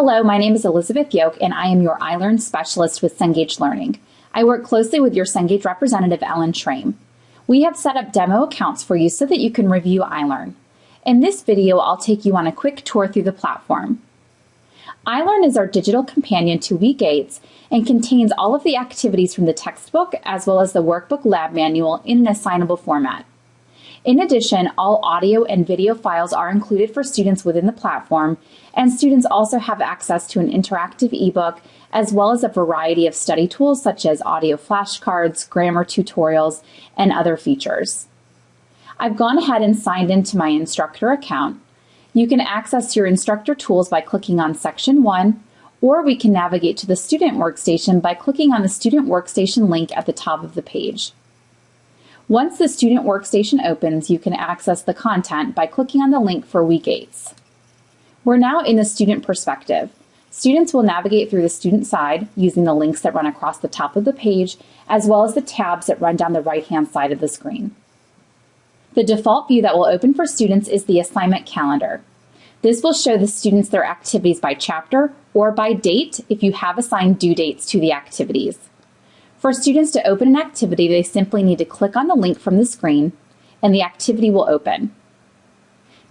Hello, my name is Elizabeth Yoke, and I am your iLrn specialist with Cengage Learning. I work closely with your Cengage representative, Ellen Schramm. We have set up demo accounts for you so that you can review iLrn. In this video, I'll take you on a quick tour through the platform. iLrn is our digital companion to Wie Gehts and contains all of the activities from the textbook as well as the workbook lab manual in an assignable format. In addition, all audio and video files are included for students within the platform, and students also have access to an interactive ebook as well as a variety of study tools such as audio flashcards, grammar tutorials, and other features. I've gone ahead and signed into my instructor account. You can access your instructor tools by clicking on Section 1, or we can navigate to the Student Workstation by clicking on the Student Workstation link at the top of the page. Once the Student Workstation opens, you can access the content by clicking on the link for Wie Gehts. We're now in the student perspective. Students will navigate through the student side using the links that run across the top of the page, as well as the tabs that run down the right-hand side of the screen. The default view that will open for students is the assignment calendar. This will show the students their activities by chapter or by date if you have assigned due dates to the activities. For students to open an activity, they simply need to click on the link from the screen and the activity will open.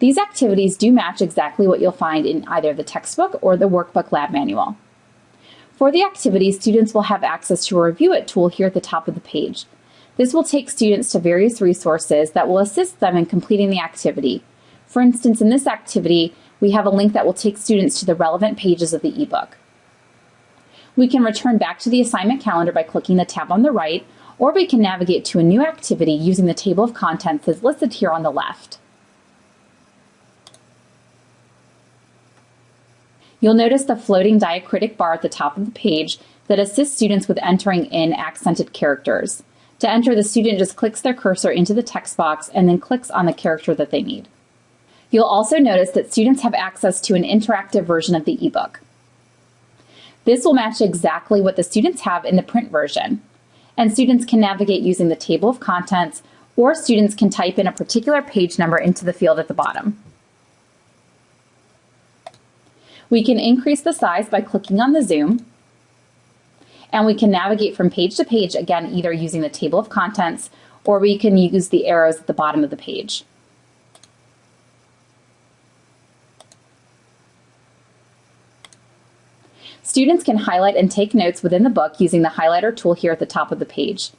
These activities do match exactly what you'll find in either the textbook or the workbook lab manual. For the activities, students will have access to a Review It tool here at the top of the page. This will take students to various resources that will assist them in completing the activity. For instance, in this activity, we have a link that will take students to the relevant pages of the ebook. We can return back to the assignment calendar by clicking the tab on the right, or we can navigate to a new activity using the table of contents as listed here on the left. You'll notice the floating diacritic bar at the top of the page that assists students with entering in accented characters. To enter, the student just clicks their cursor into the text box and then clicks on the character that they need. You'll also notice that students have access to an interactive version of the ebook. This will match exactly what the students have in the print version, and students can navigate using the table of contents, or students can type in a particular page number into the field at the bottom. We can increase the size by clicking on the zoom, and we can navigate from page to page, again, either using the table of contents, or we can use the arrows at the bottom of the page. Students can highlight and take notes within the book using the highlighter tool here at the top of the page.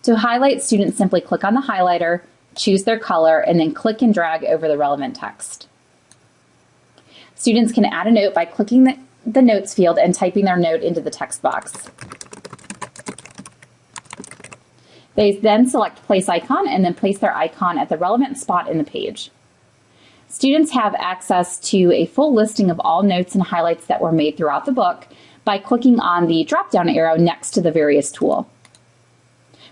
To highlight, students simply click on the highlighter, choose their color, and then click and drag over the relevant text. Students can add a note by clicking the notes field and typing their note into the text box. They then select place icon and then place their icon at the relevant spot in the page. Students have access to a full listing of all notes and highlights that were made throughout the book by clicking on the drop-down arrow next to the various tool.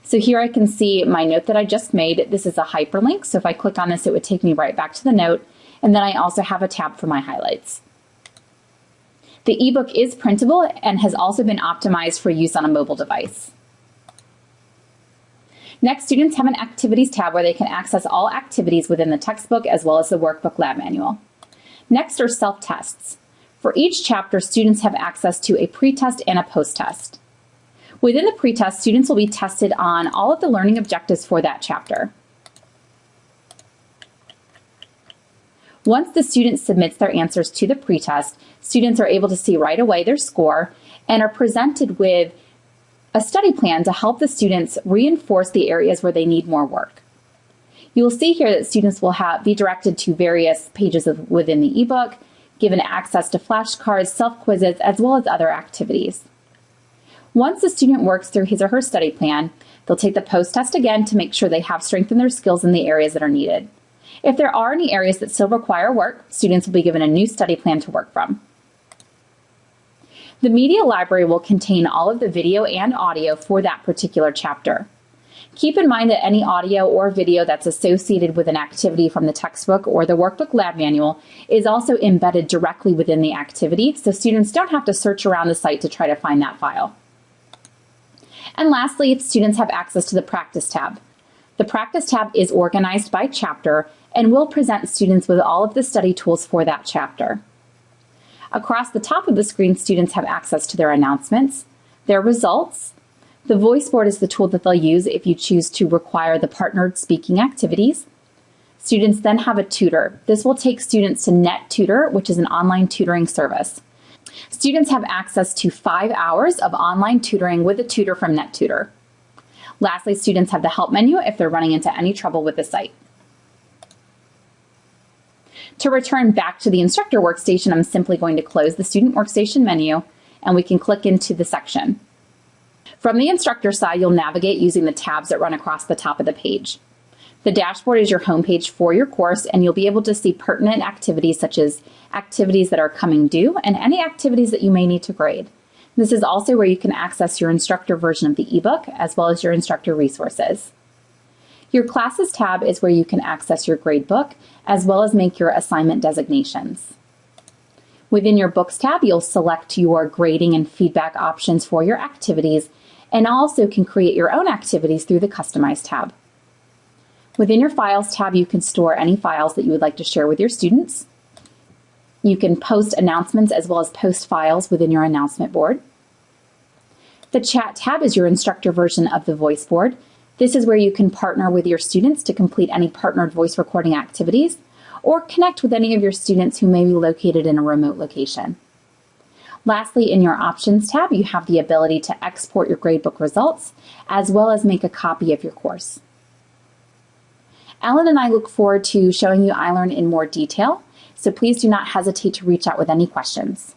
So here I can see my note that I just made. This is a hyperlink, so if I click on this, it would take me right back to the note, and then I also have a tab for my highlights. The ebook is printable and has also been optimized for use on a mobile device. Next, students have an Activities tab where they can access all activities within the textbook as well as the workbook lab manual. Next are self-tests. For each chapter, students have access to a pre-test and a post-test. Within the pre-test, students will be tested on all of the learning objectives for that chapter. Once the student submits their answers to the pre-test, students are able to see right away their score and are presented with a study plan to help the students reinforce the areas where they need more work. You will see here that students will be directed to various pages within the ebook, given access to flashcards, self-quizzes, as well as other activities. Once the student works through his or her study plan, they'll take the post-test again to make sure they have strengthened their skills in the areas that are needed. If there are any areas that still require work, students will be given a new study plan to work from. The media library will contain all of the video and audio for that particular chapter. Keep in mind that any audio or video that's associated with an activity from the textbook or the workbook lab manual is also embedded directly within the activity, so students don't have to search around the site to try to find that file. And lastly, students have access to the Practice tab. The Practice tab is organized by chapter and will present students with all of the study tools for that chapter. Across the top of the screen, students have access to their announcements, their results. The voice board is the tool that they'll use if you choose to require the partnered speaking activities. Students then have a tutor. This will take students to NetTutor, which is an online tutoring service. Students have access to 5 hours of online tutoring with a tutor from NetTutor. Lastly, students have the help menu if they're running into any trouble with the site. To return back to the instructor workstation, I'm simply going to close the student workstation menu and we can click into the section. From the instructor side, you'll navigate using the tabs that run across the top of the page. The dashboard is your homepage for your course, and you'll be able to see pertinent activities such as activities that are coming due and any activities that you may need to grade. This is also where you can access your instructor version of the ebook as well as your instructor resources. Your Classes tab is where you can access your gradebook as well as make your assignment designations. Within your Books tab, you'll select your grading and feedback options for your activities and also can create your own activities through the Customize tab. Within your Files tab, you can store any files that you would like to share with your students. You can post announcements as well as post files within your announcement board. The Chat tab is your instructor version of the voice board. This is where you can partner with your students to complete any partnered voice recording activities or connect with any of your students who may be located in a remote location. Lastly, in your Options tab, you have the ability to export your gradebook results as well as make a copy of your course. Ellen and I look forward to showing you iLrn in more detail, so please do not hesitate to reach out with any questions.